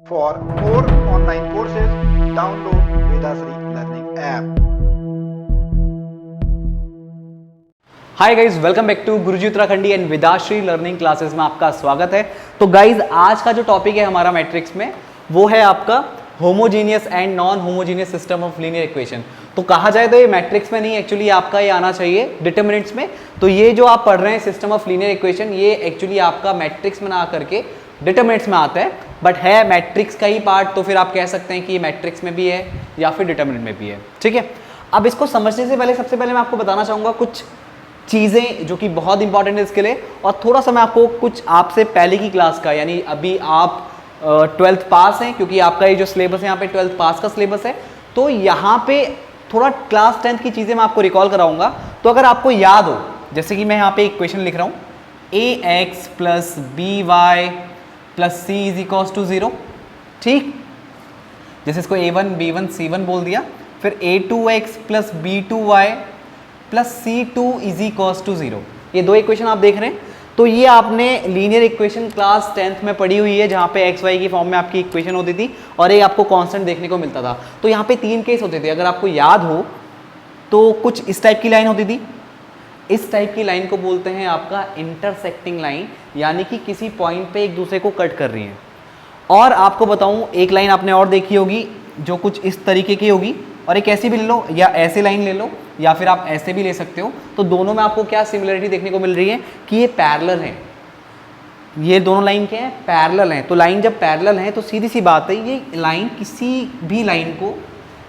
For more online courses, download Vedasri Learning app. Hi guys, welcome back to Guruji Uttarakhandi and Vedasri learning classes में आपका स्वागत है। तो guys आज का जो टॉपिक है हमारा मैट्रिक्स में वो है आपका homogeneous and non homogeneous system of linear equation. तो कहा जाए तो ये मैट्रिक्स में नहीं, एक्चुअली आपका ये आना चाहिए डिटरमिनेंट्स में। तो ये जो आप पढ़ रहे हैं सिस्टम ऑफ लीनियर इक्वेशन, ये एक्चुअली आपका मैट्रिक्स में ना आकर के डिटरमिनेंट्स में आता है, बट है मैट्रिक्स का ही पार्ट। तो फिर आप कह सकते हैं कि ये मैट्रिक्स में भी है या फिर डिटरमिनेंट में भी है। ठीक है, अब इसको समझने से पहले सबसे पहले मैं आपको बताना चाहूँगा कुछ चीज़ें जो कि बहुत इंपॉर्टेंट है इसके लिए, और थोड़ा सा मैं आपको कुछ आपसे पहले की क्लास का, यानी अभी आप 12th पास हैं, क्योंकि आपका ये जो सिलेबस है यहाँ पे 12th पास का सिलेबस है। तो यहाँ पे थोड़ा क्लास 10th की चीज़ें मैं आपको रिकॉल कराऊंगा। तो अगर आपको याद हो, जैसे कि मैं यहाँ पे इक्वेशन लिख रहा हूँ ax plus b y plus c is equals to 0, ठीक। जैसे इसको a1 b1 c1 बोल दिया, फिर a2x plus b2y plus c2 is equals to 0। ये दो इक्वेशन आप देख रहे हैं। तो ये आपने लीनियर इक्वेशन क्लास 10th में पढ़ी हुई है, जहाँ पे एक्स वाई की फॉर्म में आपकी इक्वेशन होती थी और एक आपको कांस्टेंट देखने को मिलता था। तो यहाँ पे 3 केस होते थे, अगर आपको याद हो तो कुछ इस टाइप की लाइन होती थी। इस टाइप की लाइन को बोलते हैं आपका इंटरसेक्टिंग लाइन, यानी कि किसी पॉइंट पे एक दूसरे को कट कर रही है। और आपको बताऊं, एक लाइन आपने और देखी होगी जो कुछ इस तरीके की होगी, और एक ऐसी भी ले लो या ऐसे लाइन ले लो, या फिर आप ऐसे भी ले सकते हो। तो दोनों में आपको क्या सिमिलरिटी देखने को मिल रही है कि ये पैरेलल हैं। ये दोनों लाइन क्या है? पैरेलल हैं। तो लाइन जब पैरेलल है तो सीधी सी बात है, ये लाइन किसी भी लाइन को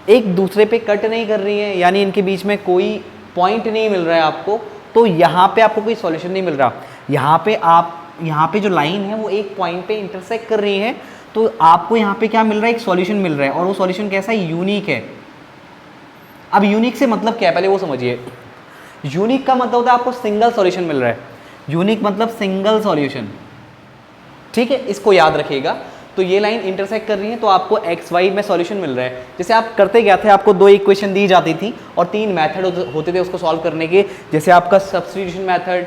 एक दूसरे पे कट नहीं कर रही है, यानी इनके बीच में कोई पॉइंट नहीं मिल रहा है आपको। तो यहाँ पे आपको कोई सॉल्यूशन नहीं मिल रहा। यहाँ पे जो लाइन है वो एक पॉइंट पे इंटरसेक्ट कर रही है, तो आपको यहाँ पे क्या मिल रहा है? एक सॉल्यूशन मिल रहा है, और वो सॉल्यूशन कैसा है? यूनिक है। अब यूनिक से मतलब क्या है, पहले वो समझिए। यूनिक का मतलब होता है आपको सिंगल सॉल्यूशन मिल रहा है। यूनिक मतलब सिंगल सॉल्यूशन, ठीक है, इसको याद रखिएगा। तो ये लाइन इंटरसेक्ट कर रही है तो आपको एक्स वाई में सॉल्यूशन मिल रहा है। जैसे आप करते क्या थे, आपको 2 इक्वेशन दी जाती थी और 3 मेथड होते थे उसको सॉल्व करने के। जैसे आपका सब्स्टिट्यूशन मेथड,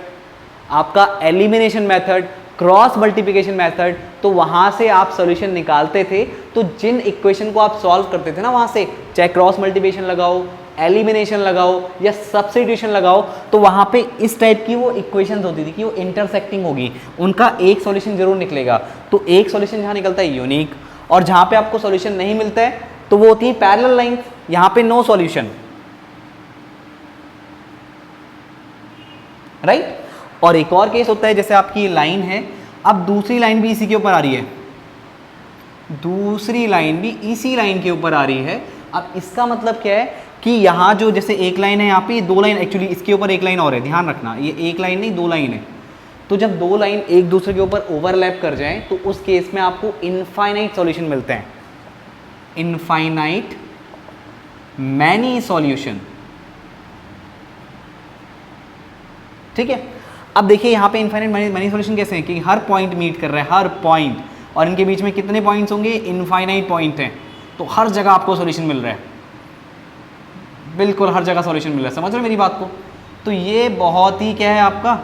आपका elimination method, cross multiplication method. तो वहाँ से आप सॉल्यूशन निकालते थे। तो जिन इक्वेशन को आप सॉल्व करते थे ना, वहाँ से चाहे क्रॉस मल्टीप्लिकेशन लगाओ, एलिमिनेशन लगाओ या सब्स्टिट्यूशन लगाओ, तो वहाँ पे इस टाइप की वो इक्वेशंस होती थी कि वो इंटरसेक्टिंग होगी, उनका एक सॉल्यूशन जरूर निकलेगा। तो एक सॉल्यूशन जहाँ निकलता है यूनिक, और जहाँ पे आपको सॉल्यूशन नहीं मिलता है तो वो होती है पैरेलल लाइंस। यहाँ पे नो सॉल्यूशन, राइट। और एक और केस होता है, जैसे आपकी लाइन है, अब दूसरी लाइन भी इसी के ऊपर आ रही है, दूसरी लाइन भी इसी लाइन के ऊपर आ रही है। अब इसका मतलब क्या है कि यहाँ जो जैसे एक लाइन है, यहाँ पे 2 लाइन, एक्चुअली इसके ऊपर एक लाइन और है, ध्यान रखना, ये एक लाइन नहीं 2 लाइन है। तो जब 2 लाइन एक दूसरे के ऊपर ओवरलैप कर जाएं तो उस केस में आपको इनफाइनाइट सॉल्यूशन मिलते हैं। इनफाइनाइट मैनी सॉल्यूशन, ठीक है। अब देखिए यहाँ पे इनफाइनाइट मैनी सॉल्यूशन कैसे हैं कि हर पॉइंट मीट कर रहा है, हर पॉइंट, और इनके बीच में कितने पॉइंट्स होंगे? इनफाइनाइट पॉइंट हैं। तो हर जगह आपको सॉल्यूशन मिल रहा है, बिल्कुल हर जगह सॉल्यूशन मिल रहा है। समझ रहे हो मेरी बात को? तो ये बहुत ही क्या है, आपका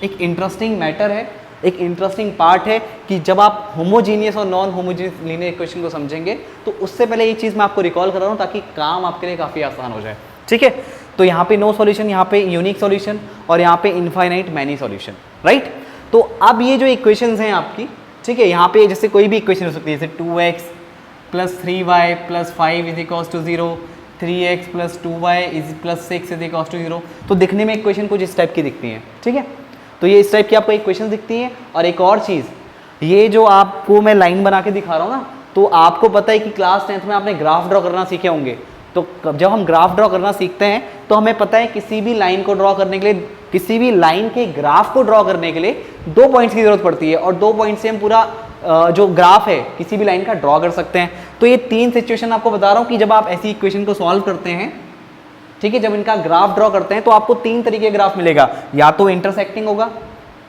एक इंटरेस्टिंग मैटर है, एक इंटरेस्टिंग पार्ट है कि जब आप होमोजीनियस और नॉन होमोजीनियस लीनियर इक्वेशन को समझेंगे तो उससे पहले ये चीज़ मैं आपको रिकॉल कर रहा हूँ ताकि काम आपके लिए काफ़ी आसान हो जाए, ठीक है। तो यहाँ पे नो सॉल्यूशन, यहाँ पे यूनिक सॉल्यूशन, और यहाँ पे इनफाइनाइट मैनी सॉल्यूशन, राइट। तो अब ये जो इक्वेशंस हैं आपकी, ठीक है, यहाँ पे जैसे कोई भी इक्वेशन हो सकती है, जैसे 2x plus 3y plus 5 is equals to 0, 3x plus 2y is plus 6 is equals to 0। तो दिखने में इक्वेशन कुछ इस टाइप की दिखती है, ठीक है। तो ये इस टाइप की आपको इक्वेशन दिखती है। और एक और चीज़, ये जो आपको मैं लाइन बना के दिखा रहा हूँ ना, तो आपको पता है कि क्लास 10th में आपने ग्राफ ड्रॉ करना सीखे होंगे। तो जब हम ग्राफ ड्रॉ करना सीखते हैं तो हमें पता है किसी भी लाइन को ड्रॉ करने के लिए, किसी भी लाइन के ग्राफ को ड्रॉ करने के लिए 2 पॉइंट्स की जरूरत पड़ती है, और 2 पॉइंट से हम पूरा जो ग्राफ है किसी भी लाइन का ड्रॉ कर सकते हैं। तो ये 3 सिचुएशन आपको बता रहा हूँ कि जब आप ऐसी इक्वेशन को सॉल्व करते हैं, ठीक है, जब इनका ग्राफ ड्रॉ करते हैं तो आपको 3 तरीके का ग्राफ मिलेगा। या तो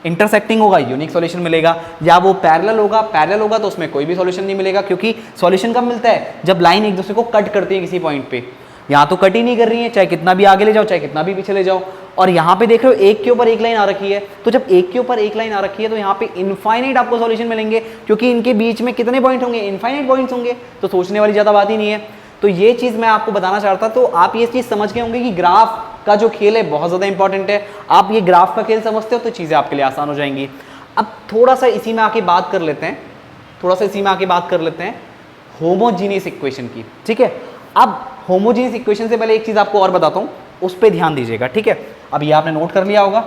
इंटरसेक्टिंग होगा यूनिक सॉल्यूशन मिलेगा, या वो पैरेलल होगा तो उसमें कोई भी सॉल्यूशन नहीं मिलेगा, क्योंकि सॉल्यूशन कब मिलता है? जब लाइन एक दूसरे को कट करती है किसी पॉइंट पे। यहाँ तो कट ही नहीं कर रही है, चाहे कितना भी आगे ले जाओ चाहे कितना भी पीछे ले जाओ। और यहाँ पे देख रहे हो एक के ऊपर एक लाइन आ रखी है, तो जब एक के ऊपर एक लाइन आ रखी है तो यहाँ पे इनफाइनाइट आपको सॉल्यूशन मिलेंगे, क्योंकि इनके बीच में कितने पॉइंट होंगे, इनफाइनाइट पॉइंट्स होंगे, तो सोचने वाली ज़्यादा बात ही नहीं है। तो ये चीज़ मैं आपको बताना चाहता, तो आप ये चीज़ समझ गए होंगे कि ग्राफ का जो खेल है बहुत ज़्यादा इंपॉर्टेंट है। आप ये ग्राफ का खेल समझते हो तो चीज़ें आपके लिए आसान हो जाएंगी। अब थोड़ा सा इसी में आके बात कर लेते हैं, होमोजीनियस इक्वेशन की, ठीक है। अब होमोजीनियस इक्वेशन से पहले एक चीज़ आपको और बताता हूँ, उस पर ध्यान दीजिएगा, ठीक है। अब ये आपने नोट कर लिया होगा।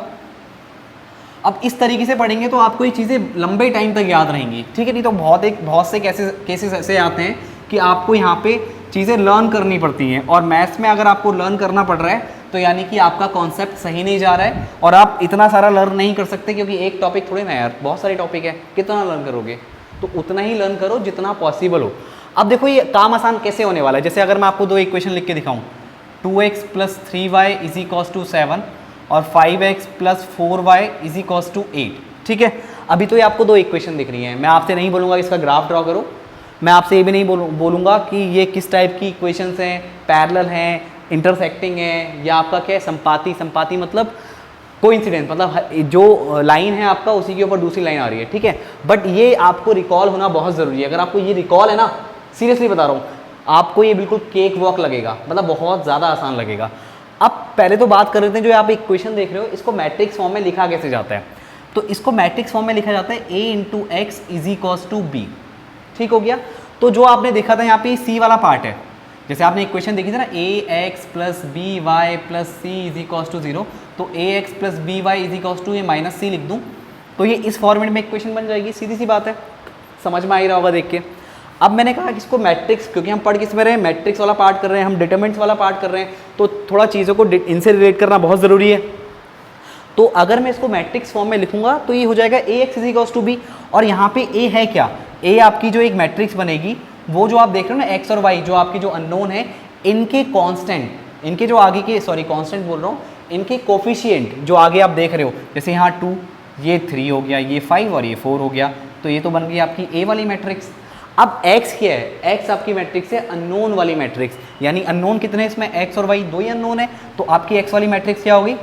अब इस तरीके से पढ़ेंगे तो आपको ये चीज़ें लंबे टाइम तक याद रहेंगी, ठीक है। नहीं तो बहुत से केसेस ऐसे आते हैं कि आपको यहाँ पे चीज़ें लर्न करनी पड़ती हैं, और मैथ्स में अगर आपको लर्न करना पड़ रहा है तो यानी कि आपका कॉन्सेप्ट सही नहीं जा रहा है, और आप इतना सारा लर्न नहीं कर सकते, क्योंकि एक टॉपिक थोड़े ना यार, बहुत सारे टॉपिक है, कितना लर्न करोगे, तो उतना ही लर्न करो जितना पॉसिबल हो। अब देखो ये काम आसान कैसे होने वाला है, जैसे अगर मैं आपको दो इक्वेशन लिख के दिखाऊँ, 2x + 3y = 7 और 5x + 4y = 8, ठीक है। अभी तो ये आपको दो इक्वेशन दिख रही हैं, मैं आपसे नहीं बोलूँगा इसका ग्राफ ड्रॉ करो, मैं आपसे ये भी नहीं बोलूँगा कि ये किस टाइप की इक्वेशंस हैं, पैरेलल हैं, इंटरसेक्टिंग है, या आपका क्या है संपाती मतलब कोइंसिडेंस, मतलब जो लाइन है आपका उसी के ऊपर दूसरी लाइन आ रही है, ठीक है। बट ये आपको रिकॉल होना बहुत ज़रूरी है। अगर आपको ये रिकॉल है ना, सीरियसली बता रहा हूँ, आपको ये बिल्कुल केक वॉक लगेगा, मतलब बहुत ज़्यादा आसान लगेगा। अब पहले तो बात कर लेते हैं, जो आप इक्वेशन देख रहे हो इसको मैट्रिक्स फॉर्म में लिखा कैसे जाता है। तो इसको मैट्रिक्स फॉर्म में लिखा जाता है a × x = b, ठीक हो गया। तो जो आपने देखा था यहाँ पे c वाला पार्ट है, जैसे आपने इक्वेशन देखी थी ना, ax + by + c = 0, तो ax + by = -c लिख दूँ तो ये इस फॉर्मेट में इक्वेशन बन जाएगी, सीधी सी बात है, समझ में आ ही रहा होगा देख के। अब मैंने कहा कि इसको मैट्रिक्स, क्योंकि हम पढ़ किस में रहे हैं, मैट्रिक्स वाला पार्ट कर रहे हैं, हम डिटरमिनेंट्स वाला पार्ट कर रहे हैं, तो थोड़ा चीज़ों को इनसे रिलेट करना बहुत ज़रूरी है। तो अगर मैं इसको मैट्रिक्स फॉर्म में लिखूंगा तो ये हो जाएगा ax = b, और यहाँ पे a है क्या, a आपकी जो एक मैट्रिक्स बनेगी, वो जो आप देख रहे हो ना x और y, जो आपके जो अननोन है, इनके कांस्टेंट, इनके जो आगे के, सॉरी कांस्टेंट बोल रहा हूँ, इनके कोफिशिएंट जो आगे आप देख रहे हो, जैसे यहाँ 2, ये 3 हो गया, ये 5 और ये 4 हो गया, तो ये तो बन गई आपकी a वाली मैट्रिक्स। अब x क्या है, x आपकी मैट्रिक्स है अननोन वाली मैट्रिक्स, यानी अननोन कितने इसमें, x और y दो ही अननोन है, तो आपकी x वाली मैट्रिक्स क्या होगी,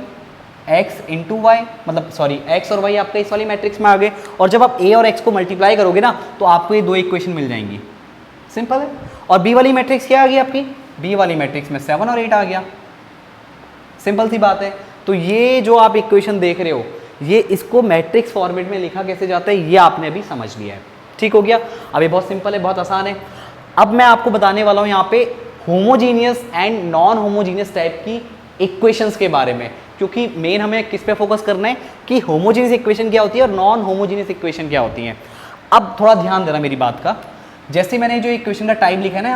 x × y, मतलब सॉरी x और y आपका इस वाली मैट्रिक्स में आ गए, और जब आप a और x को मल्टीप्लाई करोगे ना तो आपको ये दो इक्वेशन मिल जाएंगी, सिंपल है। और b वाली मैट्रिक्स क्या आ गई आपकी, b वाली मैट्रिक्स में 7 और 8 आ गया, सिंपल सी बात है। तो ये जो आप इक्वेशन देख रहे हो, ये इसको मैट्रिक्स फॉर्मेट में लिखा कैसे जाता है ये आपने अभी समझ लिया है, ठीक हो गया। अब ये बहुत सिंपल है, बहुत आसान है। अब मैं आपको बताने वाला हूँ यहाँ पे homogeneous and non homogeneous type की इक्वेशंस के बारे में, क्योंकि मेन हमें किस पे फोकस करना है कि होमोजीनियस इक्वेशन क्या होती है और नॉन होमोजीनियस इक्वेशन क्या होती है। अब थोड़ा ध्यान देना मेरी बात का, जैसे मैंने जो इक्वेशन का टाइप लिखा है ना,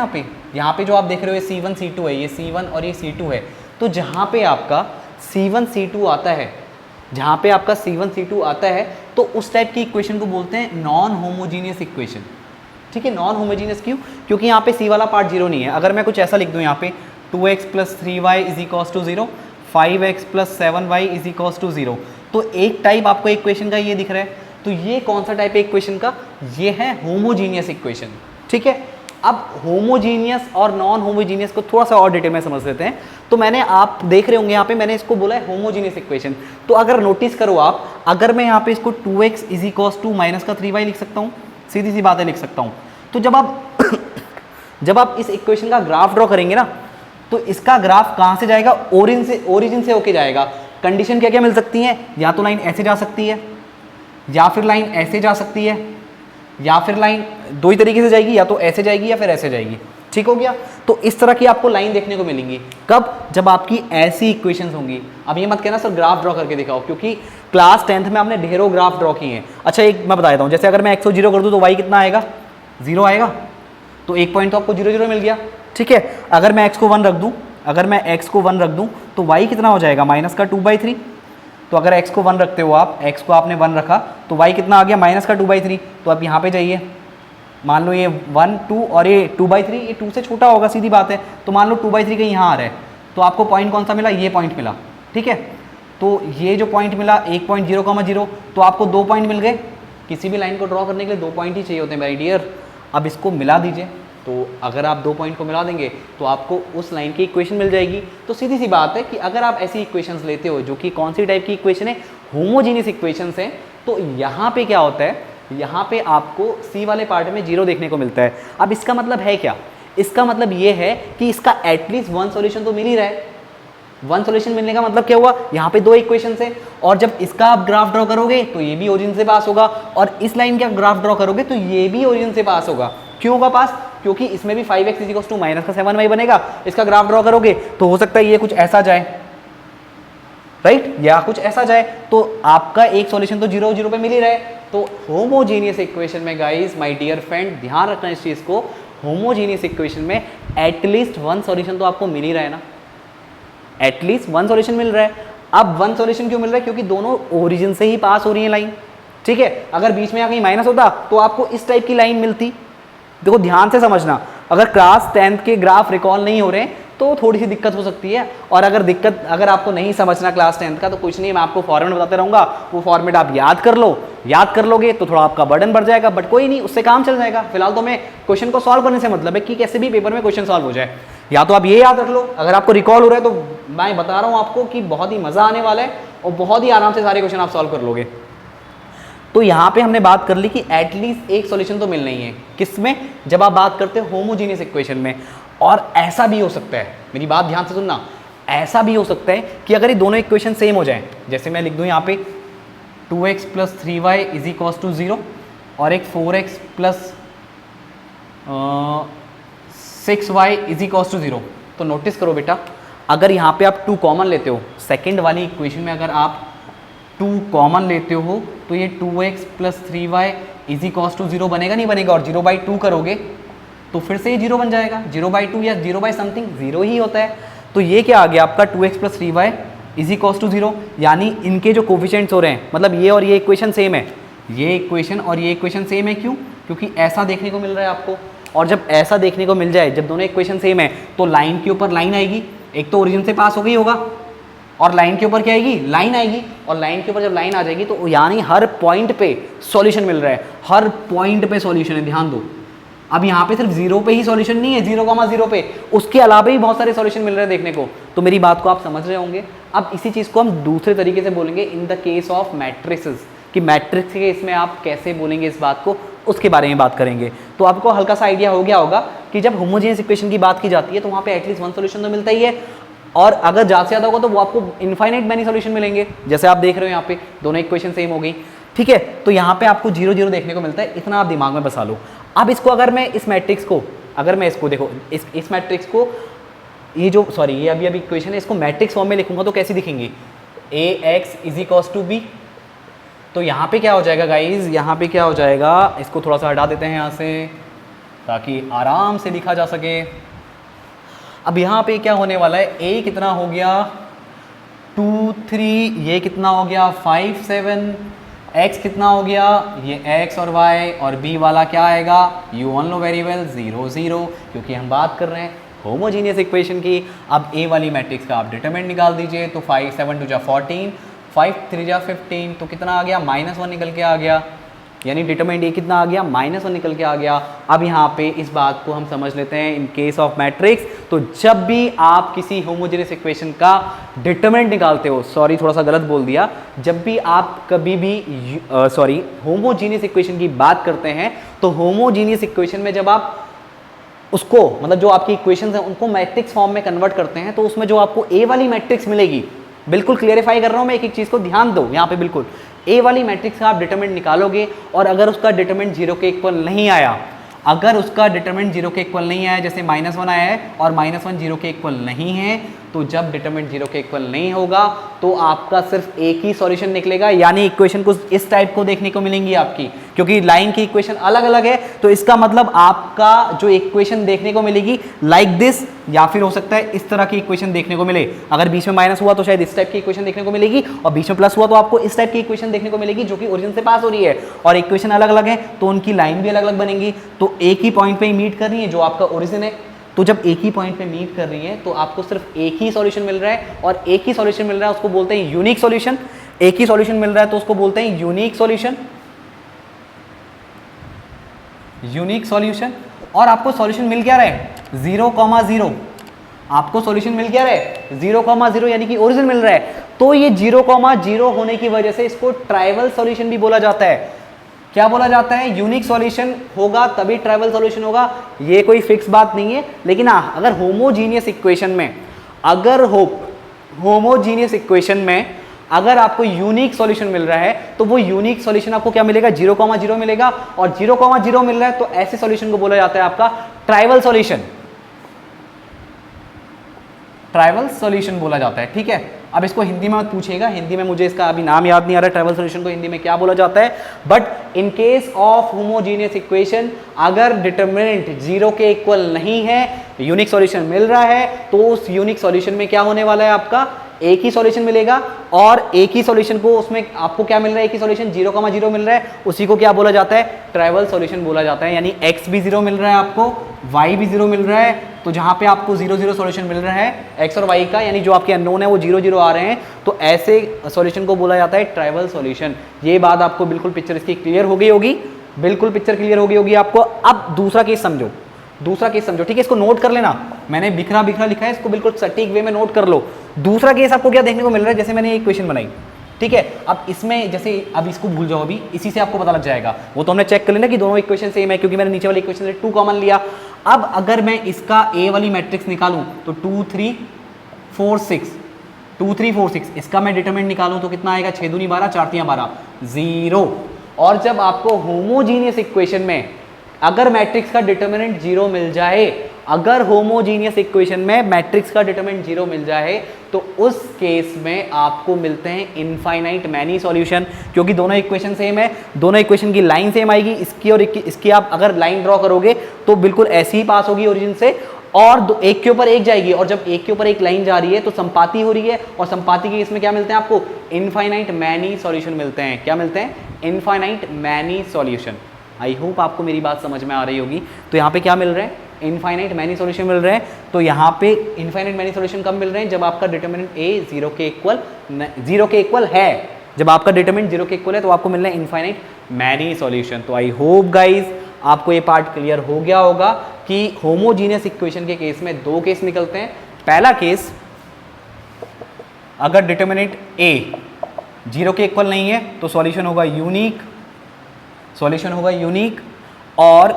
यहाँ पे जो आप देख रहे हो ये C1 C2 है, ये C1 और ये C2 है, तो जहाँ पे आपका C1 C2 आता है, जहाँ पे आपका C1 C2 आता है, तो उस टाइप की इक्वेशन को बोलते हैं नॉन होमोजीनियस इक्वेशन, ठीक है। नॉन होमोजीनियस क्यों, क्योंकि यहाँ पे C वाला पार्ट 0 नहीं है। अगर मैं कुछ ऐसा लिख दूँ यहाँ पे 2x + 3y = 0, 5x + 7y = 0, तो एक टाइप आपको इक्वेशन का ये दिख रहा है, तो ये कौन सा टाइप है इक्वेशन का, ये है होमोजीनियस इक्वेशन, ठीक है। अब होमोजीनियस और नॉन होमोजीनियस को थोड़ा सा और डिटेल में समझ लेते हैं। तो मैंने, आप देख रहे होंगे यहाँ पे मैंने इसको बोला है होमोजीनियस इक्वेशन, तो अगर नोटिस करो आप, अगर मैं यहाँ पे इसको 2x = -3y लिख सकता हूँ, सीधी सी बातें लिख सकता हूँ। तो जब आप जब आप इस इक्वेशन का ग्राफ ड्रॉ करेंगे ना, तो इसका ग्राफ कहाँ से जाएगा, ओरिजिन से होके जाएगा। कंडीशन क्या क्या मिल सकती है, या तो लाइन ऐसे जा सकती है, या फिर लाइन ऐसे जा सकती है, या फिर लाइन दो ही तरीके से जाएगी, या तो ऐसे जाएगी या फिर ऐसे जाएगी, ठीक हो गया। तो इस तरह की आपको लाइन देखने को मिलेंगी, कब, जब आपकी ऐसी इक्वेशंस होंगी। अब ये मत कहना सर ग्राफ ड्रॉ करके दिखाओ, क्योंकि क्लास 10th में आपने ढेरों ग्राफ ड्रॉ किए हैं। अच्छा एक मैं बता देता हूँ, जैसे अगर मैं x को 0 कर दूँ तो y कितना आएगा, 0 आएगा, तो एक पॉइंट तो आपको 0 0 मिल गया, ठीक है। अगर मैं x को 1 रख दूँ, अगर मैं x को 1 रख दूँ तो y कितना हो जाएगा, -2/3। तो अगर x को 1 रखते हो आप, x को आपने 1 रखा तो y कितना आ गया, -2/3। तो आप यहाँ पे जाइए, मान लो ये 1 2 और ये 2/3, ये 2 से छोटा होगा, सीधी बात है। तो मान लो 2/3 कहीं यहाँ आ रहा है, तो आपको पॉइंट कौन सा मिला, ये पॉइंट मिला, ठीक है। तो ये जो पॉइंट मिला 1.0,0, तो आपको 2 पॉइंट मिल गए। किसी भी लाइन को ड्रॉ करने के लिए 2 पॉइंट ही चाहिए होते हैं माय डियर। अब इसको मिला दीजिए, तो अगर आप 2 पॉइंट को मिला देंगे तो आपको उस लाइन की इक्वेशन मिल जाएगी। तो सीधी सी बात है कि अगर आप ऐसी इक्वेशंस लेते हो जो कि कौन सी टाइप की इक्वेशन है, होमोजीनियस इक्वेशंस हैं, तो यहाँ पे क्या होता है, यहाँ पे आपको सी वाले पार्ट में 0 देखने को मिलता है। अब इसका मतलब है क्या, इसका मतलब ये है कि इसका एटलीस्ट 1 सॉल्यूशन तो मिल ही रहा है। 1 सॉल्यूशन मिलने का मतलब क्या हुआ, यहाँ पे 2 इक्वेशन है और जब इसका आप ग्राफ ड्रॉ करोगे तो ये भी ओरिजिन से पास होगा और इस लाइन का ग्राफ ड्रॉ करोगे तो ये भी ओरिजिन से पास होगा। क्यों होगा पास, क्योंकि इसमें भी 5x = -7y बनेगा। इसका ग्राफ ड्रॉ करोगे तो हो सकता है ये कुछ ऐसा जाए, राइट, या कुछ ऐसा जाए, तो आपका एक सॉल्यूशन तो 0 0 पे मिल ही रहा है। तो होमोजीनियस इक्वेशन में गाइस, माय डियर फ्रेंड, ध्यान रखना इस चीज को, होमोजीनियस इक्वेशन में एटलीस्ट 1 सॉल्यूशन तो आपको मिल ही रहा है ना, एटलीस्ट 1 सॉल्यूशन मिल रहा है। अब 1 सॉल्यूशन क्यों मिल रहा है, क्योंकि दोनों ओरिजिन से ही पास हो रही है लाइन, ठीक है। अगर बीच में यहाँ कहीं माइनस होता तो आपको इस टाइप की लाइन मिलती। देखो ध्यान से समझना, अगर क्लास 10th के ग्राफ रिकॉल नहीं हो रहे हैं तो थोड़ी सी दिक्कत हो सकती है, और अगर आपको नहीं समझना क्लास 10th का तो कुछ नहीं, मैं आपको फॉर्मेट बताते रहूँगा, वो फॉर्मेट आप याद कर लो, याद कर लोगे तो थोड़ा आपका बर्डन बढ़ जाएगा, बट कोई नहीं, उससे काम चल जाएगा। फिलहाल तो मैं क्वेश्चन को सॉल्व करने से मतलब है कि कैसे भी पेपर में क्वेश्चन सॉल्व हो जाए। या तो आप ये याद रख लो, अगर आपको रिकॉल हो रहा है तो मैं बता रहा हूँ आपको कि बहुत ही मज़ा आने वाला है और बहुत ही आराम से सारे क्वेश्चन आप सॉल्व कर लोगे। तो यहाँ पे हमने बात कर ली कि एटलीस्ट एक सॉल्यूशन तो मिलना ही है, किसमें, जब आप बात करते हो होमोजीनियस इक्वेशन में। और ऐसा भी हो सकता है, मेरी बात ध्यान से सुनना, ऐसा भी हो सकता है कि अगर ये दोनों इक्वेशन सेम हो जाएं, जैसे मैं लिख दूं यहाँ पे 2x + 3y = 0 और एक 4x + 6y = 0, तो नोटिस करो बेटा, अगर यहाँ पे आप 2 कॉमन लेते हो, सेकेंड वाली इक्वेशन में अगर आप 2 कॉमन लेते हो तो ये 2x + 3y = 0 बनेगा, नहीं बनेगा, और 0/2 करोगे तो फिर से ये 0 बन जाएगा, 0/2 या 0/समथिंग 0 ही होता है। तो ये क्या आ गया आपका 2x + 3y = 0, यानी इनके जो कोफिशिएंट्स हो रहे हैं, मतलब ये और ये इक्वेशन सेम है, ये इक्वेशन और ये इक्वेशन सेम है। क्यों, क्योंकि ऐसा देखने को मिल रहा है आपको, और जब ऐसा देखने को मिल जाए, जब दोनों इक्वेशन सेम है तो लाइन के ऊपर लाइन आएगी, एक तो ओरिजिन से पास हो गई होगा, और लाइन के ऊपर क्या आएगी, लाइन आएगी, और लाइन के ऊपर जब लाइन आ जाएगी तो यानी हर पॉइंट पे सॉल्यूशन मिल रहा है, हर पॉइंट पे सॉल्यूशन है, ध्यान दो। अब यहाँ पे सिर्फ 0 पे ही सॉल्यूशन नहीं है, 0,0 पे, उसके अलावा भी बहुत सारे सॉल्यूशन मिल रहे हैं देखने को। तो मेरी बात को आप समझ रहे होंगे। अब इसी चीज़ को हम दूसरे तरीके से बोलेंगे in the case of matrices, कि मैट्रिक्स के इसमें आप कैसे बोलेंगे इस बात को, उसके बारे में बात करेंगे। तो आपको हल्का सा आइडिया हो गया होगा कि जब होमोजेनियस इक्वेशन की बात की जाती है तो वहाँ पे एटलीस्ट 1 सॉल्यूशन तो मिलता ही है, और अगर ज़्यादा से ज़्यादा होगा तो वो आपको इनफाइनाइट मैनी सॉल्यूशन मिलेंगे, जैसे आप देख रहे हो यहाँ पे दोनों इक्वेशन सेम हो गई, ठीक है। तो यहाँ पे आपको 0 0 देखने को मिलता है, इतना आप दिमाग में बसा लो। अब इसको अगर मैं इस मैट्रिक्स को, अगर मैं इसको देखो, इस मैट्रिक्स को, ये जो सॉरी ये अभी इक्वेशन है, इसको मैट्रिक्स फॉर्म में लिखूंगा तो कैसी दिखेंगी, ax = b। तो यहाँ पे क्या हो जाएगा गाइज, यहाँ पे क्या हो जाएगा, इसको थोड़ा सा हटा देते हैं यहाँ से ताकि आराम से लिखा जा सके। अब यहाँ पे क्या होने वाला है, a कितना हो गया 2 3, ये कितना हो गया 5 7, x कितना हो गया, ये x और y, और b वाला क्या आएगा, you all know very well 0 0, क्योंकि हम बात कर रहे हैं होमोजीनियस इक्वेशन की। अब a वाली मैट्रिक्स का आप डिटरमिनेंट निकाल दीजिए, तो 5 7 2 14, 5 3 15, तो कितना आ गया, -1 निकल के आ गया, यानी डिटरमिनेंट ये कितना आ गया, -1 निकल के आ गया। अब यहाँ पे इस बात को हम समझ लेते हैं इन केस ऑफ मैट्रिक्स। तो जब भी आप किसी होमोजेनियस इक्वेशन का डिटरमिनेंट निकालते हो, सॉरी थोड़ा सा गलत बोल दिया, जब भी आप कभी भी होमोजेनियस इक्वेशन की बात करते हैं तो होमोजेनियस इक्वेशन में जब आप उसको, मतलब जो आपकी इक्वेशंस हैं उनको मैट्रिक्स फॉर्म में कन्वर्ट करते हैं, तो उसमें जो आपको ए वाली मैट्रिक्स मिलेगी, बिल्कुल क्लियरिफाई कर रहा हूं मैं, एक एक चीज़ को ध्यान दो यहाँ पे, बिल्कुल ए वाली मैट्रिक्स का आप डिटरमिनेंट निकालोगे, और अगर उसका डिटरमिनेंट 0 के इक्वल नहीं आया, अगर उसका डिटरमिनेंट 0 के इक्वल नहीं आया, जैसे -1 आया है और -1 0 के इक्वल नहीं है, तो जब डिटरमिनेंट 0 के इक्वल नहीं होगा तो आपका सिर्फ एक ही सॉल्यूशन निकलेगा, यानी इक्वेशन कुछ इस टाइप को देखने को मिलेंगी आपकी, क्योंकि लाइन की इक्वेशन अलग अलग है, तो इसका मतलब आपका जो इक्वेशन देखने को मिलेगी लाइक दिस, या फिर हो सकता है इस तरह की इक्वेशन देखने को मिले। अगर बीच में माइनस हुआ तो शायद इस टाइप की इक्वेशन देखने को मिलेगी, और बीच में प्लस हुआ तो आपको इस टाइप की इक्वेशन देखने को मिलेगी जो कि ओरिजिन से पास हो रही है, और इक्वेशन अलग अलग है तो उनकी लाइन भी अलग अलग बनेंगी, तो एक ही पॉइंट पे ही मीट कर रही है जो आपका ओरिजिन है। तो जब एक ही पॉइंट पे मीट कर रही है तो आपको सिर्फ एक ही सॉल्यूशन मिल रहा है, और एक ही सॉल्यूशन मिल रहा है उसको बोलते हैं यूनिक सॉल्यूशन। एक ही सॉल्यूशन मिल रहा है तो उसको बोलते हैं यूनिक सॉल्यूशन, यूनिक सॉल्यूशन, और आपको सॉल्यूशन मिल क्या रहा है 0,0, आपको सॉल्यूशन मिल क्या रहा है 0,0 यानी कि ओरिजिन मिल रहा है। तो ये 0,0 होने की वजह से इसको ट्राइवल सॉल्यूशन भी बोला जाता है। क्या बोला जाता है, यूनिक सॉल्यूशन होगा तभी ट्राइवल सॉल्यूशन होगा, ये कोई फिक्स बात नहीं है। लेकिन हाँ, अगर होमोजीनियस इक्वेशन में, अगर होमोजीनियस इक्वेशन में अगर आपको यूनिक सॉल्यूशन मिल रहा है तो वो यूनिक सॉल्यूशन आपको क्या मिलेगा 0,0 मिलेगा, और 0,0 मिल रहा है तो ऐसे सॉल्यूशन को बोला जाता है आपका ट्राइवल सॉल्यूशन, ट्राइवल सॉल्यूशन बोला जाता है। ठीक है, अब इसको हिंदी में मत पूछेगा, हिंदी में मुझे इसका अभी नाम याद नहीं आ रहा ट्राइवल सॉल्यूशन को हिंदी में क्या बोला जाता है। But in case of homogeneous equation, अगर डिटर्मिनेंट 0 के इक्वल नहीं है, यूनिक सॉल्यूशन मिल रहा है, तो उस यूनिक सॉल्यूशन में क्या होने वाला है, आपका एक ही सॉल्यूशन मिलेगा, और एक ही सॉल्यूशन को उसमें आपको क्या मिल रहा है, एक ही सॉल्यूशन 0,0 मिल रहा है, उसी को क्या बोला जाता है, ट्राइवल सॉल्यूशन बोला जाता है। यानी x भी 0 मिल रहा है आपको, y भी 0 मिल रहा है, तो जहां पे आपको 0,0 सॉल्यूशन मिल रहा है x और y का, यानी जो आपके अननोन है वो 0,0 आ रहे हैं, तो ऐसे सॉल्यूशन को बोला जाता है ट्राइवल सॉल्यूशन। ये बात आपको बिल्कुल पिक्चर इसकी क्लियर हो गई होगी, बिल्कुल पिक्चर क्लियर हो गई होगी आपको। अब दूसरा केस समझो, दूसरा केस समझो, ठीक है, इसको नोट कर लेना, मैंने बिखरा बिखरा लिखा है, इसको बिल्कुल सटीक वे में नोट कर लो। दूसरा केस आपको क्या देखने को मिल रहा है, जैसे मैंने एक क्वेश्चन बनाई, ठीक है, अब इसमें जैसे, अब इसको भूल जाओ, अभी इसी से आपको पता लग जाएगा, वो तो हमने चेक कर लेना कि दोनों इक्वेशन सेम है, क्योंकि मैंने नीचे वाले इक्वेशन से 2 कॉमन लिया। अब अगर मैं इसका ए वाली मैट्रिक्स निकालूं तो 2 3 4 6, 2 3 4 6, इसका मैं डिटरमिनेंट निकालूं तो कितना आएगा, 6 दूनी 12, 4 3 12, 0। और जब आपको होमोजीनियस इक्वेशन में अगर मैट्रिक्स का डिटरमिनेंट 0 मिल जाए, अगर होमोजीनियस इक्वेशन में मैट्रिक्स का डिटरमिनेंट 0 मिल जाए, तो उस केस में आपको मिलते हैं इनफाइनाइट मैनी सॉल्यूशन, क्योंकि दोनों इक्वेशन सेम है, दोनों इक्वेशन की लाइन सेम आएगी, इसकी और इसकी आप अगर लाइन ड्रॉ करोगे तो बिल्कुल ऐसी ही पास होगी ओरिजिन से, और एक के ऊपर एक जाएगी, और जब एक के ऊपर एक लाइन जा रही है तो संपाति हो रही है, और संपाति के इसमें क्या मिलते हैं आपको, इनफाइनाइट मैनी सॉल्यूशन मिलते हैं। क्या मिलते हैं, infinite many solution. I hope आपको मेरी बात समझ में आ रही होगी। तो यहाँ पे क्या मिल रहे हैं, इनफाइनाइट मैनी सॉल्यूशन मिल रहे हैं। तो यहाँ पे इनफाइनाइट मैनी सॉल्यूशन कब मिल रहे हैं, जब आपका डिटरमिनेंट ए 0 के इक्वल है, जब आपका डिटरमिनेंट 0 के इक्वल है तो आपको मिल रहा है इनफाइनाइट मैनी सॉल्यूशन। तो आई होप गाइज आपको ये पार्ट क्लियर हो गया होगा कि होमोजीनियस इक्वेशन के केस में 2 केस निकलते हैं। पहला केस, अगर डिटरमिनेंट ए 0 के इक्वल नहीं है तो सॉल्यूशन होगा यूनिक, सॉल्यूशन होगा यूनिक, और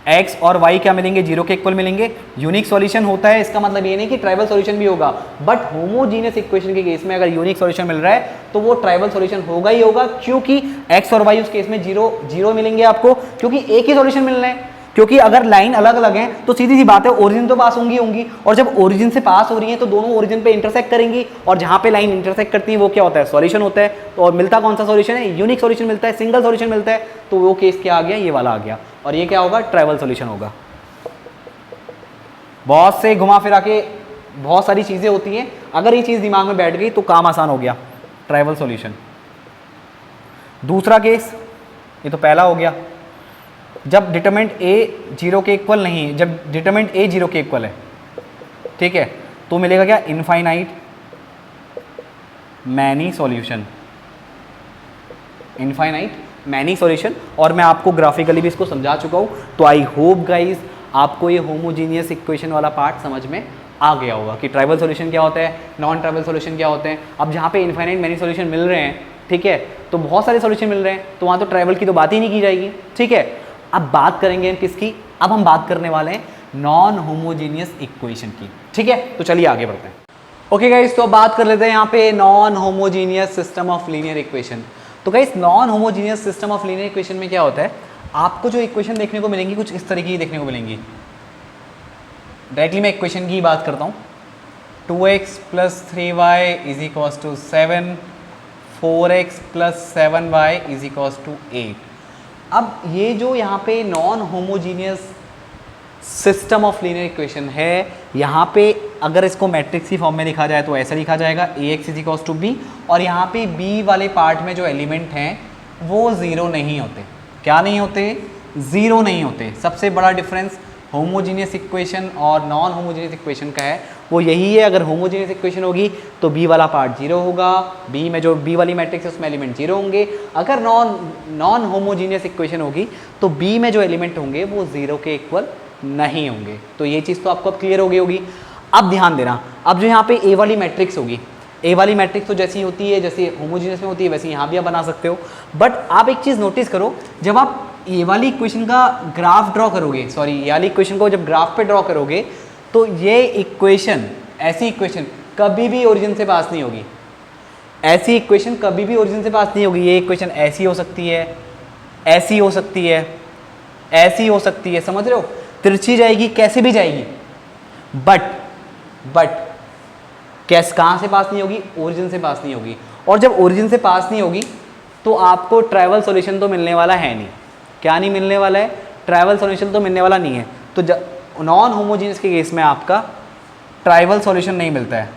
x और y क्या मिलेंगे, 0 के इक्वल मिलेंगे। यूनिक सॉल्यूशन होता है, इसका मतलब ये नहीं कि ट्राइवल सॉल्यूशन भी होगा, बट होमोजीनियस इक्वेशन के केस में अगर यूनिक सॉल्यूशन मिल रहा है तो वो ट्राइवल सॉल्यूशन होगा ही होगा, क्योंकि x और y उस केस में 0 मिलेंगे आपको, क्योंकि एक ही सॉल्यूशन मिल रहे हैं। क्योंकि अगर लाइन अलग अलग है तो सीधी सी बात है ओरिजिन तो पास होंगी, और जब ओरिजिन से पास हो रही है तो दोनों ओरिजिन पे इंटरसेक्ट करेंगी, और जहां पे लाइन इंटरसेक्ट करती है वो क्या होता है, सॉल्यूशन होता है। तो और मिलता कौन सा सॉल्यूशन है, यूनिक सॉल्यूशन मिलता है, सिंगल सॉल्यूशन मिलता है। तो वो केस क्या आ गया, ये वाला आ गया, और ये क्या होगा, ट्राइवल सॉल्यूशन होगा। बहुत से घुमा फिरा के बहुत सारी चीजें होती हैं, अगर ये चीज दिमाग में बैठ गई तो काम आसान हो गया, ट्राइवल सॉल्यूशन। दूसरा केस, ये तो पहला हो गया, जब डिटरमिनेंट ए 0 के इक्वल नहीं है, जब डिटरमिनेंट ए 0 के इक्वल है, ठीक है, तो मिलेगा क्या, infinite many solution, infinite many solution. और मैं आपको ग्राफिकली भी इसको समझा चुका हूं। तो आई होप गाइज आपको ये होमोजीनियस इक्वेशन वाला पार्ट समझ में आ गया होगा कि ट्राइवल सॉल्यूशन क्या होता है, नॉन ट्राइवल सॉल्यूशन क्या होते हैं। अब जहाँ पे इनफाइनाइट मैनी सॉल्यूशन मिल रहे हैं, ठीक है, तो बहुत सारे सॉल्यूशन मिल रहे हैं, तो वहाँ तो ट्राइवल की तो बात ही नहीं की जाएगी, ठीक है। अब बात करेंगे हम किसकी, अब हम बात करने वाले हैं नॉन होमोजीनियस इक्वेशन की, ठीक है। तो चलिए आगे बढ़ते हैं। ओके गाइस, तो बात कर लेते हैं यहाँ पे non homogeneous system of linear equation. तो guys, non homogeneous system of linear equation में क्या होता है, आपको जो इक्वेशन देखने को मिलेंगी कुछ इस तरीके की देखने को मिलेंगी। डायरेक्टली मैं इक्वेशन की बात करता हूँ, 2x + 3y = 7, 4x + 7y = 8। अब ये जो यहाँ पे non homogeneous system of linear equation है, यहाँ पे अगर इसको मैट्रिक्स की फॉर्म में लिखा जाए तो ऐसा लिखा जाएगा ax = b, और यहाँ पे b वाले पार्ट में जो एलिमेंट हैं वो 0 नहीं होते। क्या नहीं होते, 0 नहीं होते। सबसे बड़ा डिफरेंस होमोजीनियस इक्वेशन और नॉन होमोजीनियस इक्वेशन का है, वो यही है, अगर होमोजेनियस इक्वेशन होगी तो बी वाला पार्ट 0 होगा, बी में जो बी वाली मैट्रिक्स है उसमें एलिमेंट 0 होंगे। अगर नॉन होमोजीनियस इक्वेशन होगी तो बी में जो एलिमेंट होंगे वो 0 के इक्वल नहीं होंगे। तो ये चीज़ तो आपको अब क्लियर हो गई होगी। अब ध्यान देना, अब जो यहाँ पे ए वाली मैट्रिक्स होगी, ए वाली मैट्रिक्स तो जैसी होती है, जैसे होमोजीनियस में होती है वैसे यहाँ भी आप बना सकते हो। बट आप एक चीज़ नोटिस करो, जब आप ये वाली इक्वेशन का ग्राफ ड्रॉ करोगे, सॉरी ये वाली इक्वेशन को जब ग्राफ पे ड्रॉ करोगे तो ये इक्वेशन, ऐसी इक्वेशन कभी भी ओरिजिन से पास नहीं होगी। ऐसी इक्वेशन कभी भी ओरिजिन से पास नहीं होगी। ये इक्वेशन ऐसी हो सकती है, ऐसी हो सकती है, ऐसी हो सकती है, समझ रहे हो, तिरछी जाएगी, कैसे भी जाएगी, बट कैस कहाँ से पास नहीं होगी, ओरिजिन से पास नहीं होगी। और जब ओरिजिन से पास नहीं होगी तो आपको ट्राइवल सॉल्यूशन तो मिलने वाला है नहीं। क्या नहीं मिलने वाला है? ट्राइवल सॉल्यूशन तो मिलने वाला नहीं है। तो नॉन होमोजीनियस के केस में आपका ट्राइवल सॉल्यूशन नहीं मिलता है,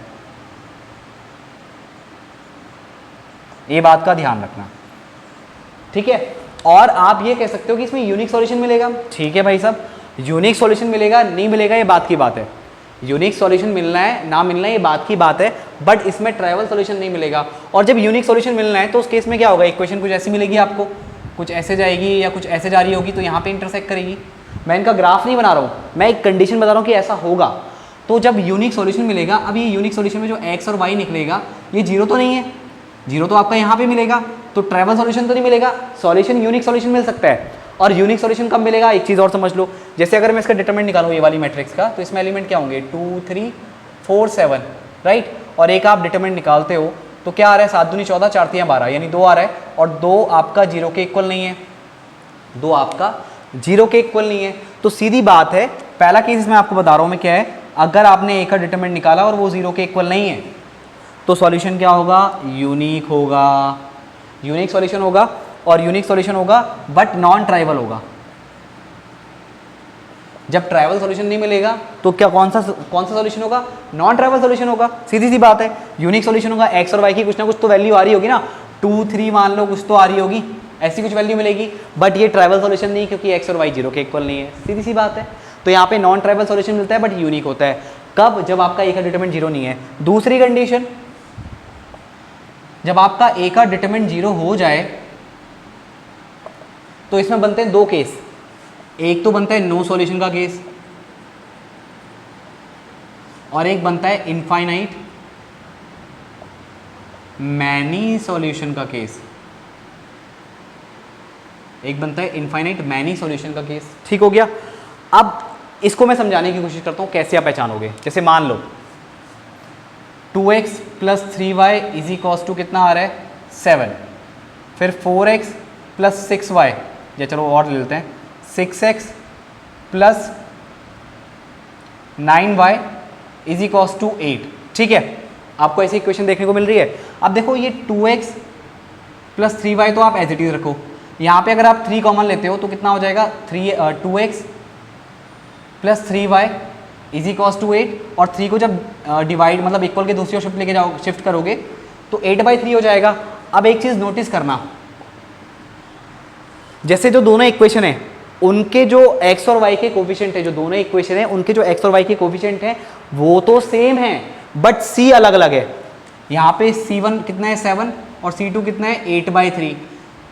ये बात का ध्यान रखना, ठीक है। और आप ये कह सकते हो कि इसमें यूनिक सॉल्यूशन मिलेगा, ठीक है भाई साहब, यूनिक सॉल्यूशन मिलेगा नहीं मिलेगा ये बात की बात है। यूनिक सॉल्यूशन मिलना है ना मिलना है ये बात की बात है, बट इसमें ट्राइवल सॉल्यूशन नहीं मिलेगा। और जब यूनिक सॉल्यूशन मिलना है तो उस केस में क्या होगा, इक्वेशन कुछ ऐसी मिलेगी आपको, कुछ ऐसे जाएगी या कुछ ऐसे जा रही होगी, तो यहाँ पे इंटरसेक्ट करेगी। मैं इनका ग्राफ नहीं बना रहा हूँ, मैं एक कंडीशन बता रहा हूँ कि ऐसा होगा। तो जब यूनिक सॉल्यूशन मिलेगा, अब ये यूनिक सॉल्यूशन में जो एक्स और वाई निकलेगा ये 0 तो नहीं है, 0 तो आपका यहाँ पे मिलेगा, तो ट्राइवल सॉल्यूशन तो नहीं मिलेगा। सॉल्यूशन यूनिक सॉल्यूशन मिल सकता है। और यूनिक सॉल्यूशन कब मिलेगा, एक चीज़ और समझ लो, जैसे अगर मैं इसका डिटरमिनेंट निकालूँ ये वाली मैट्रिक्स का, तो इसमें एलिमेंट क्या होंगे, 2 3 4 7, राइट। और एक आप डिटरमिनेंट निकालते हो तो क्या आ रहा है, 7 दूनी 14 4 3 12, यानी 2 आ रहा है, और 2 आपका 0 के इक्वल नहीं है, 2 आपका 0 के इक्वल नहीं है। तो सीधी बात है, पहला केस इसमें आपको बता रहा हूँ मैं क्या है, अगर आपने एक का डिटरमिनेंट निकाला और वो 0 के इक्वल नहीं है तो सॉल्यूशन क्या होगा, यूनिक होगा, यूनिक सॉल्यूशन होगा। और यूनिक सॉल्यूशन होगा बट नॉन ट्राइवल होगा। जब ट्राइवल सॉल्यूशन नहीं मिलेगा तो क्या कौन सा सॉल्यूशन होगा, नॉन ट्राइवल सॉल्यूशन होगा, सीधी सी बात है। यूनिक सॉल्यूशन होगा, एक्स और वाई की कुछ ना कुछ तो वैल्यू आ रही होगी ना, 2 3 मान लो कुछ तो आ रही होगी, ऐसी कुछ वैल्यू मिलेगी। बट ये ट्राइवल सॉल्यूशन नहीं, क्योंकि एक्स और वाई 0 के इक्वल नहीं है, सीधी सी बात है। तो यहाँ पे नॉन ट्राइवल सॉल्यूशन मिलता है बट यूनिक होता है, कब, जब आपका ए का डिटरमिनेंट 0 नहीं है। दूसरी कंडीशन, जब आपका ए का डिटरमिनेंट 0 हो जाए तो इसमें बनते हैं 2 केस। एक तो बनता है नो सॉल्यूशन का केस, और एक बनता है इनफाइनाइट मैनी सॉल्यूशन का केस। एक बनता है इनफाइनाइट मैनी सॉल्यूशन का केस, ठीक हो गया। अब इसको मैं समझाने की कोशिश करता हूं, कैसे आप पहचानोगे। जैसे मान लो 2x + 3y = कितना आ रहा है, 7, फिर 4x + 6y, या चलो और ले लेते हैं, 6x + 9y = 8, ठीक है। आपको ऐसी इक्वेशन देखने को मिल रही है। अब देखो ये 2x + 3y तो आप एज इट इज रखो, यहाँ पे अगर आप 3 कॉमन लेते हो तो कितना हो जाएगा, 2x + 3y = 8, और 3 को जब डिवाइड मतलब इक्वल के दूसरी ओर शिफ्ट करोगे तो 8/3 हो जाएगा। अब एक चीज़ नोटिस करना, जैसे जो दोनों इक्वेशन है उनके जो x और y के कोफिशिएंट है, जो दोनों इक्वेशन है उनके जो x और y के कोफिशिएंट हैं वो तो सेम है बट c अलग अलग है। यहाँ पे c1 कितना है, 7, और c2 कितना है, 8/3।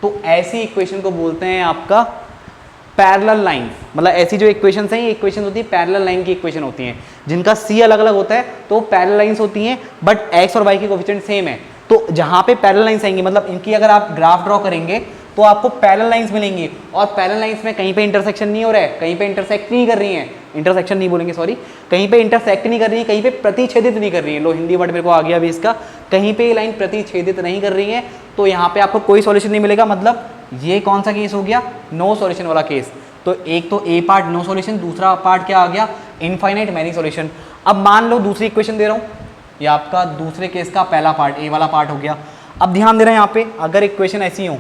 तो ऐसी इक्वेशन को बोलते हैं आपका पैरेलल लाइन। मतलब ऐसी जो इक्वेशंस हैं, ये इक्वेशन होती है पैरेलल लाइन की इक्वेशन होती हैं, जिनका c अलग अलग होता है तो पैरेलल लाइंस होती हैं बट x और y के कोफिशिएंट सेम है। तो जहाँ पे पैरेलल लाइंस आएंगी, मतलब इनकी अगर आप ग्राफ ड्रॉ करेंगे तो आपको पैरेलल लाइंस मिलेंगी, और पैरेलल लाइंस में कहीं पे इंटरसेक्शन नहीं हो रहा है, कहीं पे इंटरसेक्ट नहीं कर रही हैं, इंटरसेक्शन नहीं बोलेंगे सॉरी, कहीं पे इंटरसेक्ट नहीं कर रही है, कहीं पे प्रतिच्छेदित नहीं कर रही है। लो हिंदी वर्ड मेरे को आ गया अभी इसका, कहीं पे ये लाइन प्रतिच्छेदित नहीं कर रही है, तो यहाँ पे आपको कोई सॉल्यूशन नहीं मिलेगा। मतलब ये कौन सा केस हो गया, नो सॉल्यूशन वाला केस। तो एक तो ए पार्ट नो सॉल्यूशन, दूसरा पार्ट क्या आ गया, इनफाइनाइट मैनी सॉल्यूशन। अब मान लो दूसरी इक्वेशन दे रहा हूँ, ये आपका दूसरे केस का पहला पार्ट, ए वाला पार्ट हो गया। अब ध्यान देना यहाँ पे, अगर इक्वेशन ऐसी हो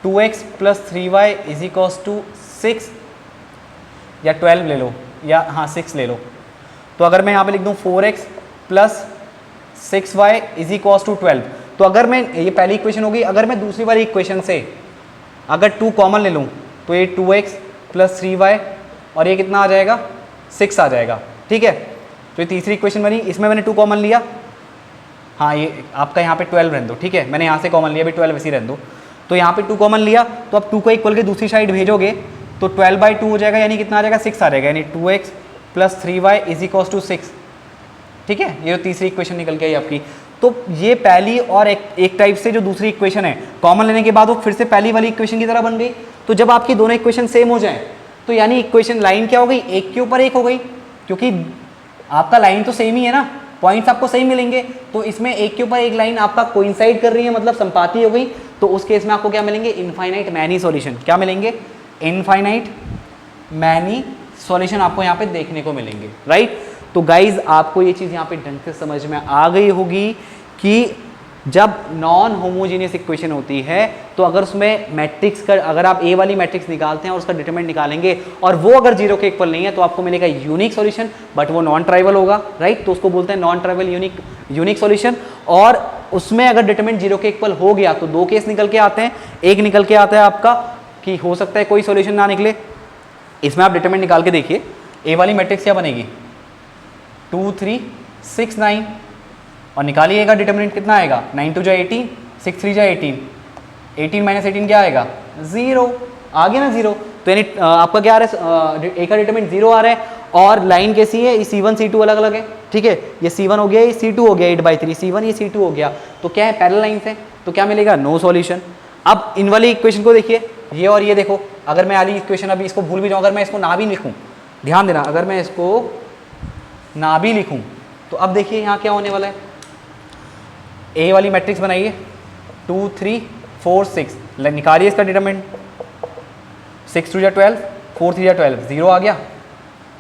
2x + 3y = 6 या 12 ले लो, या हाँ 6 ले लो, तो अगर मैं यहाँ पे लिख दूँ 4x + 6y = 12, तो अगर मैं, ये पहली इक्वेशन होगी, अगर मैं दूसरी वाली इक्वेशन से अगर 2 कॉमन ले लूँ तो ये 2x + 3y और ये कितना आ जाएगा, 6 आ जाएगा, ठीक है। तो ये तीसरी इक्वेशन बनी, इसमें मैंने 2 कॉमन लिया, हाँ ये आपका यहाँ पे 12 रहने दो, ठीक है, मैंने यहाँ से कॉमन लिया, अभी 12 वैसे ही रहने दो। तो यहाँ पे 2 कॉमन लिया, तो अब 2 को इक्वल के दूसरी साइड भेजोगे तो 12/2 हो जाएगा, यानी कितना आ जाएगा 6 आ जाएगा, यानी 2x + 3y = 6, ठीक है। ये तीसरी इक्वेशन निकल के आई आपकी। तो ये पहली और एक टाइप से जो दूसरी इक्वेशन है कॉमन लेने के बाद वो फिर से पहली वाली इक्वेशन की तरह बन गई। तो जब आपकी दोनों इक्वेशन सेम हो जाए तो यानी इक्वेशन लाइन क्या हो गई, एक के ऊपर एक हो गई, क्योंकि आपका लाइन तो सेम ही है ना, पॉइंट्स आपको सही मिलेंगे। तो इसमें एक के ऊपर एक लाइन आपका कोइंसाइड कर रही है, मतलब संपाती हो गई। तो उस केस में आपको क्या मिलेंगे, इनफाइनाइट मैनी सॉल्यूशन। क्या मिलेंगे, इनफाइनाइट मैनी सॉल्यूशन आपको यहाँ पे देखने को मिलेंगे, राइट। तो गाइज आपको ये चीज़ यहाँ पे ढंग से समझ में आ गई होगी कि जब नॉन होमोजीनियस इक्वेशन होती है तो अगर उसमें मैट्रिक्स का, अगर आप ए वाली मैट्रिक्स निकालते हैं और उसका डिटरमिनेंट निकालेंगे और वो अगर 0 के इक्वल नहीं है तो आपको मिलेगा यूनिक सॉल्यूशन, बट वो नॉन ट्राइवल होगा, राइट। तो उसको बोलते हैं नॉन ट्राइवल यूनिक सॉल्यूशन। और उसमें अगर डिटरमिनेंट 0 के इक्वल हो गया तो 2 केस निकल के आते हैं। एक निकल के आता है आपका कि हो सकता है कोई सॉल्यूशन ना निकले, इसमें आप डिटरमिनेंट निकाल के देखिए, ए वाली मैट्रिक्स क्या बनेगी 2 3 6 9, और निकालिएगा डिटरमिनेंट कितना आएगा, 9 2 जा 18, 6 3 जा 18, 18 - 18 क्या आएगा 0, आ गया ना 0। तो यानी आपका क्या आ रहा है, ए का डिटरमिनेंट 0 आ रहा है, और लाइन कैसी है, C1 C2 अलग अलग है, ठीक है। ये C1 हो गया, ये C2 हो गया, 8/3 C1, ये C2 हो गया। तो क्या है, पैरेलल लाइन है, तो क्या मिलेगा, नो सॉल्यूशन। अब इन वाली इक्वेशन को देखिए, ये और ये देखो, अगर मैं वाली इक्वेशन अभी इसको भूल भी जाऊँ, अगर मैं इसको ना भी लिखूँ, ध्यान देना, अगर मैं इसको ना भी लिखूँ तो अब देखिए यहाँ क्या होने वाला है, ए वाली मैट्रिक्स बनाइए 2 3 4 6, निकालिए इसका डिटरमिनेंट, 6 2 जा 12, 4 3 जा 12, 0 आ गया।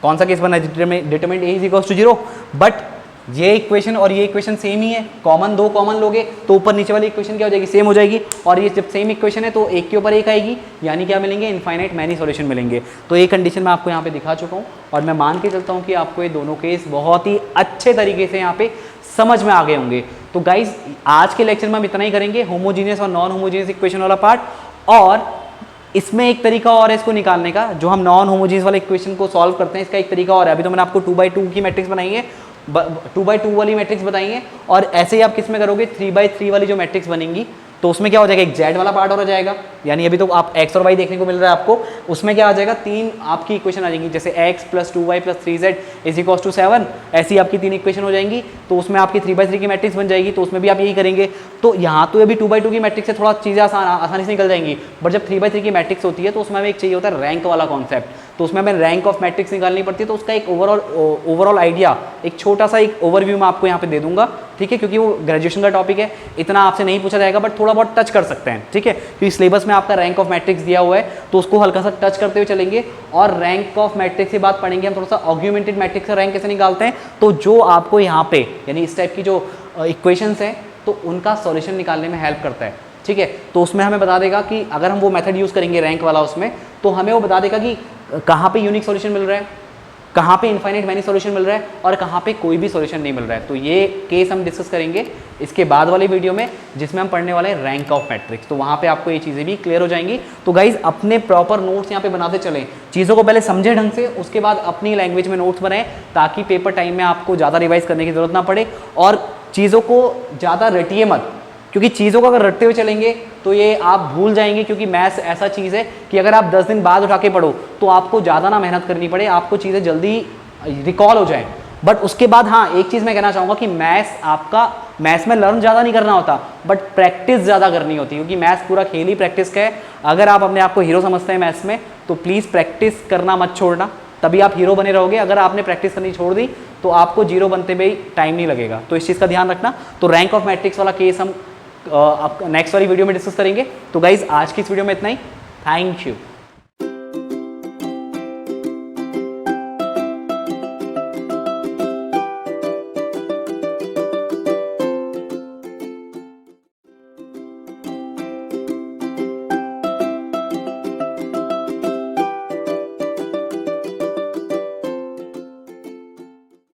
कौन सा केस बना, डिटरमिनेंट ए = 0, बट ये इक्वेशन और ये इक्वेशन सेम ही है, कॉमन 2 कॉमन लोगे तो ऊपर नीचे वाली इक्वेशन क्या हो जाएगी, सेम हो जाएगी। और ये जब सेम इक्वेशन है तो एक के ऊपर एक आएगी, यानी क्या मिलेंगे, इनफाइनाइट मैनी सॉल्यूशन मिलेंगे। तो ये कंडीशन मैं आपको यहाँ पे दिखा चुका हूँ, और मैं मान के चलता हूँ कि आपको ये दोनों केस बहुत ही अच्छे तरीके से यहाँ पे समझ में आ गए होंगे। तो गाइज आज के लेक्चर में हम इतना ही करेंगे, होमोजीनियस और नॉन होमोजीनियस इक्वेशन वाला पार्ट। और इसमें एक तरीका और है इसको निकालने का, जो हम नॉन होमोजीनियस वाले इक्वेशन को सॉल्व करते हैं, इसका एक तरीका और है। अभी तो मैंने आपको 2/2 की मैट्रिक्स बनाई है, 2/2 वाली मैट्रिक्स बताई है, और ऐसे ही आप किस में करोगे, 3/3 वाली जो मैट्रिक्स बनेंगी तो उसमें क्या हो जाएगा, एक जेड वाला पार्ट हो जाएगा, यानी अभी तो आप एक्स और वाई देखने को मिल रहा है आपको, उसमें क्या आ जाएगा, 3 आपकी इक्वेशन आ जाएंगी, जैसे x + 2y + 3z = 7, ऐसी आपकी 3 इक्वेशन हो जाएंगी। तो उसमें आपकी 3/3 की मैट्रिक्स बन जाएगी, तो उसमें भी आप यही करेंगे। तो यहाँ तो अभी 2/2 की मैट्रिक्स से थोड़ा चीज़ें आसानी से निकल जाएंगी, बट जब 3/3 की मैट्रिक्स होती है तो उसमें हमें एक चाहिए होता है रैंक वाला कॉन्सेप्ट, तो उसमें हमें रैंक ऑफ मैट्रिक्स निकालनी पड़ती है। तो उसका एक ओवरऑल आइडिया, एक छोटा सा एक ओवरव्यू मैं आपको यहाँ पे दे दूंगा, ठीक है, क्योंकि वो ग्रेजुएशन का टॉपिक है, इतना आपसे नहीं पूछा जाएगा, बट थोड़ा बहुत टच कर सकते हैं, ठीक है, क्योंकि सिलेबस में आपका रैंक ऑफ मैट्रिक्स दिया हुआ है, तो उसको हल्का सा टच करते हुए चलेंगे। और रैंक ऑफ मैट्रिक्स के बाद पढ़ेंगे हम थोड़ा सा ऑग्यूमेंटेड मैट्रिक्स का रैंक कैसे निकालते हैं, तो जो आपको यहाँ पे यानी इस टाइप की जो इक्वेशंस हैं तो उनका सॉल्यूशन निकालने में हेल्प करता है, ठीक है। तो उसमें हमें बता देगा कि अगर हम वो मेथड यूज़ करेंगे रैंक वाला उसमें, तो हमें वो बता देगा कि कहाँ पे यूनिक सॉल्यूशन मिल रहा है, कहाँ पे इनफाइनाइट मैनी सॉल्यूशन मिल रहा है, और कहाँ पे कोई भी सॉल्यूशन नहीं मिल रहा है। तो ये केस हम डिस्कस करेंगे इसके बाद वाली वीडियो में, जिसमें हम पढ़ने वाले हैं रैंक ऑफ मैट्रिक्स, तो वहाँ पे आपको ये चीज़ें भी क्लियर हो जाएंगी। तो गाइज अपने प्रॉपर नोट्स यहाँ पे बनाते चलें, चीज़ों को पहले समझे ढंग से, उसके बाद अपनी लैंग्वेज में नोट्स बनाएं, ताकि पेपर टाइम में आपको ज़्यादा रिवाइज करने की जरूरत ना पड़े, और चीज़ों को ज़्यादा रटिए मत, क्योंकि चीज़ों को अगर रटते हुए चलेंगे तो ये आप भूल जाएंगे, क्योंकि मैथ्स ऐसा चीज़ है कि अगर आप 10 दिन बाद उठा के पढ़ो तो आपको ज़्यादा ना मेहनत करनी पड़े, आपको चीज़ें जल्दी रिकॉल हो जाएं। बट उसके बाद हाँ, एक चीज़ मैं कहना चाहूँगा कि मैथ्स में लर्न ज़्यादा नहीं करना होता, बट प्रैक्टिस ज़्यादा करनी होती है, क्योंकि मैथ्स पूरा खेल ही प्रैक्टिस का है। अगर आप अपने आप को हीरो समझते हैं मैथ्स में, तो प्लीज़ प्रैक्टिस करना मत छोड़ना, तभी आप हीरो बने रहोगे। अगर आपने प्रैक्टिस करनी छोड़ दी तो आपको जीरो बनते में ही टाइम नहीं लगेगा, तो इस चीज़ का ध्यान रखना। तो रैंक ऑफ मैट्रिक्स वाला केस हम नेक्स्ट वाली वीडियो में डिस्कस करेंगे। तो गाइज आज की इस वीडियो में इतना ही, थैंक यू।